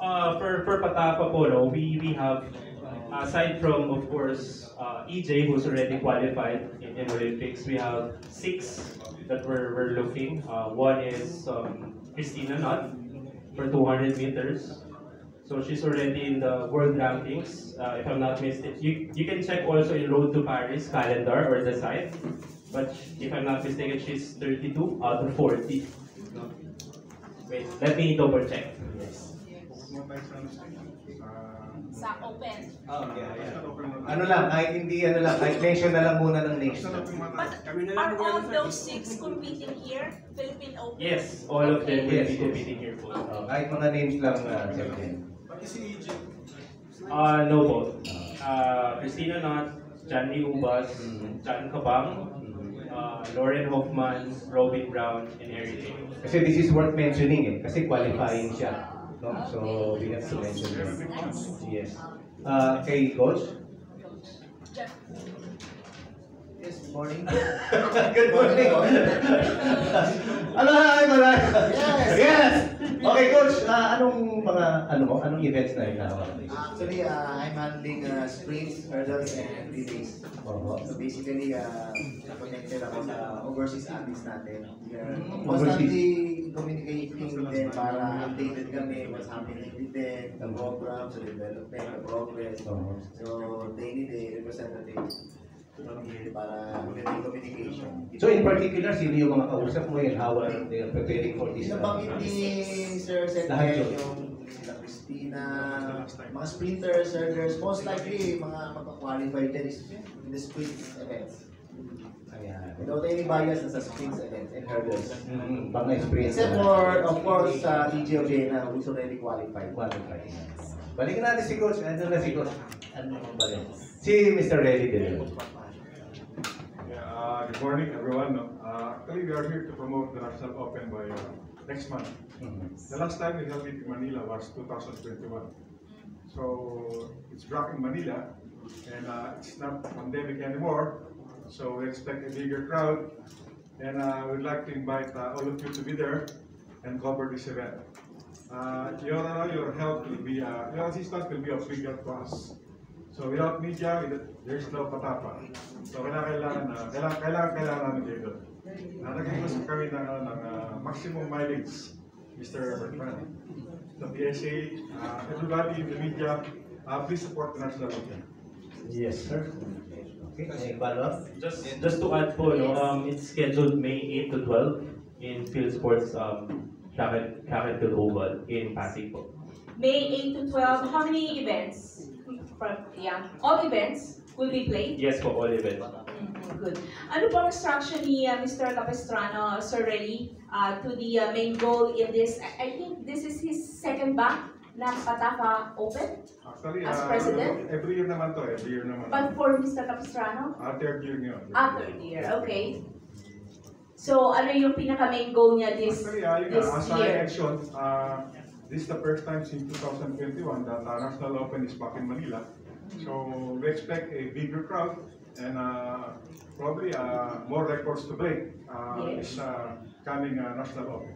For Patapa po, no, we have, aside from, of course, EJ, who's already qualified in Olympics, we have 6 that we're looking. One is Christina Knott for 200 meters. So she's already in the world rankings, if I'm not mistaken. You can check also in Road to Paris calendar or the site. But if I'm not mistaken, she's 32 out of 40. Wait, let me double check. Yes. Sa open. Oh, yeah. Ano lang, kahit hindi, ano lang, kahit nation na lang muna ng nation. But are all those 6 competing here? Philippine Open? Yes, all of them will be Yes. competing here po. Kahit mga names lang, Captain. No po. Christina Knott, Janly Ubas, Jan Cabang, Lauren Hoffman, Robin Brown, and Eric James. Kasi this is worth mentioning eh, kasi qualifying siya. No? So, we have to mention him. Yes. Kay Coach? Jeff. Yes, good morning. Good morning. Hello, hi, Malay. Yes. Yes. Okay, Coach, anong events na hinahawa? Actually, I'm handling sprints, hurdles, and relays. So basically, connected ako sa overseas athletes natin. We are constantly communicating with them para updated kami what's happening with them, the programs, the development, the progress. So they need a representative para magandang communication. So in particular, sino yung mga kausap mo and how they are preparing for this? Nabanggit ni Sir Secretary yung sila Christina, mga sprinters, hurdlers, most likely mga magka-qualify din in the sprint events. Ayan. Without any bias sa sprint events and hurdles. Pang experience. Except for, of course, TJ Ojena, who's already qualified. Balikan natin si Coach. Ano na si Coach? Ano naman balik? Si Mr. Relly din. Good morning, everyone. Actually, we are here to promote the National Open by next month. The last time we held it in Manila was 2021. So it's back in Manila, and it's not pandemic anymore. So we expect a bigger crowd, and we'd like to invite all of you to be there and cover this event. Your help will be, your assistance will be of big help to us. So without media, there's no Patapa. So kailangan namin kayo doon. Nag-request kami ng maximum mileage, Mr. Bertrand. The PSA, everybody in the media, please support the National Open. Yes, sir. Okay, any follow-up? Just to add po, no, it's scheduled May 8 to 12 in Field Sports Track and Field Oval in Pasig po. May 8 to 12, how many events? All events will be played? Yes po, all events. Good. Ano pong instruction ni Mr. Capistrano, Sir Relly, to the main goal in this? I think this is his second back ng Patapa Open Actually, as president? every year naman to, every year naman. But for Mr. Capistrano? Third year ngayon. Third year, okay. So, ano yung pinaka-main goal niya this As I year? mentioned, this is the first time since 2021 that National Open is back in Manila. So we expect a bigger crowd and probably more records to break this coming National Open.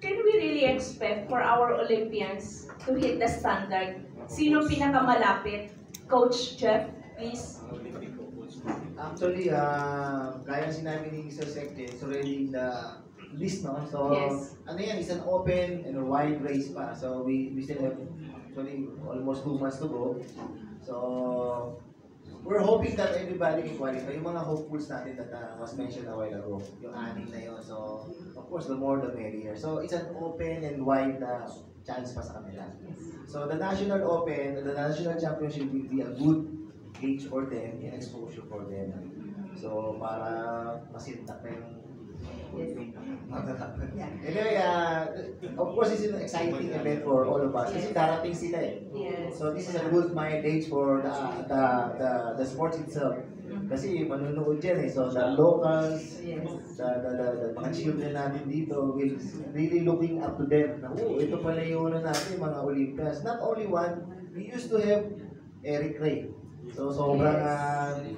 Can we really expect for our Olympians to hit the standard? Sino pinakamalapit? Coach Jeff, please. Actually, gaya sinabi ni Sir Secretary, it's already in the list, no? So, Yes. ano yan, it's an open and a wide race pa. So, we still have actually almost 2 months to go. So, we're hoping that everybody can qualify. Yung mga hopefuls natin that was mentioned a while ago, yung 6 na yun. So, of course, the more the merrier. So, it's an open and wide chance pa sa kanila. So, the National Open, the National Championship will be a good gauge for them and exposure for them. So, para masintak na yung anyway, of course, this is an exciting event for all of us. Kasi darating sila eh. Yes. So this is a good mileage for the sports itself. Kasi manunood dyan eh. So the locals, the mga children natin dito will really looking up to them. Na, ito pala yung natin, mga Olympians. Not only one, we used to have Eric Ray. So sobrang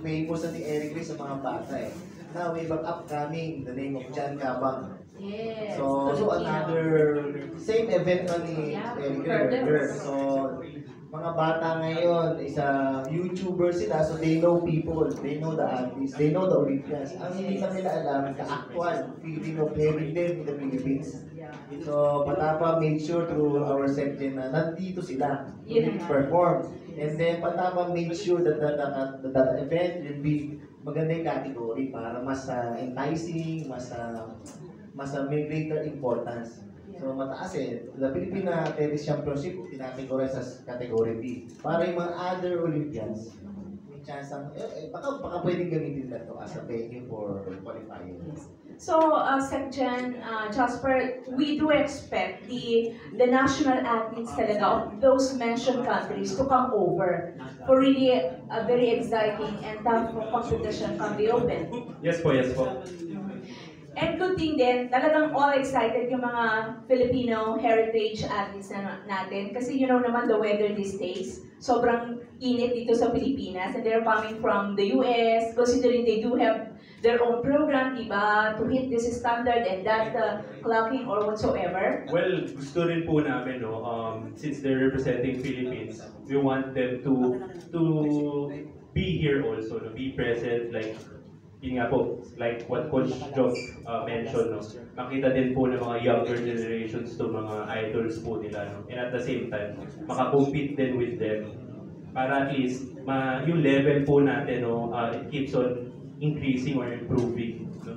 famous na ni Eric Ray sa mga bata eh. Now we have upcoming the name of Jan Cabang. Yes. So Filipino. another same event na ni Yeah, Eric Curtis. Herder. So mga bata ngayon, isa YouTuber sila, so they know people, they know the artists, they know the Olympians. Ang hindi na nila alam, ka-actual Filipino pairing din in the Philippines. So Patapa made sure through our section na nandito sila to perform. And then Patapa made sure that that event will be maganda yung category para mas enticing, mas may greater importance. So mataas the Philippine Tennis Championship tinategorize as category B. Para yung mga other Olympians, may chance ang, baka pwedeng gamitin nila to as a venue for qualifying. So, Secretary Jasper, we do expect the national athletes talaga of those mentioned countries to come over for really a very exciting and tough competition come the Open. Yes po, yes po. And good thing din, talagang all excited yung mga Filipino heritage athletes natin. Kasi you know naman the weather these days, sobrang init dito sa Pilipinas. And they're coming from the US, considering they do have their own program, diba, to hit this standard and that clocking or whatsoever. Well, gusto rin po namin, no, since they're representing Philippines, we want them to be here also, no, be present, like, yun nga po, like what Coach Joff mentioned, no, makita din po ng mga younger generations to mga idols po nila, no, and at the same time, makakompete din with them, para at least, yung level po natin, no, it keeps on increasing or improving. No?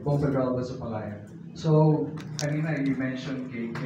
Both the Galvez of Malaya. So, kanina you mentioned KK,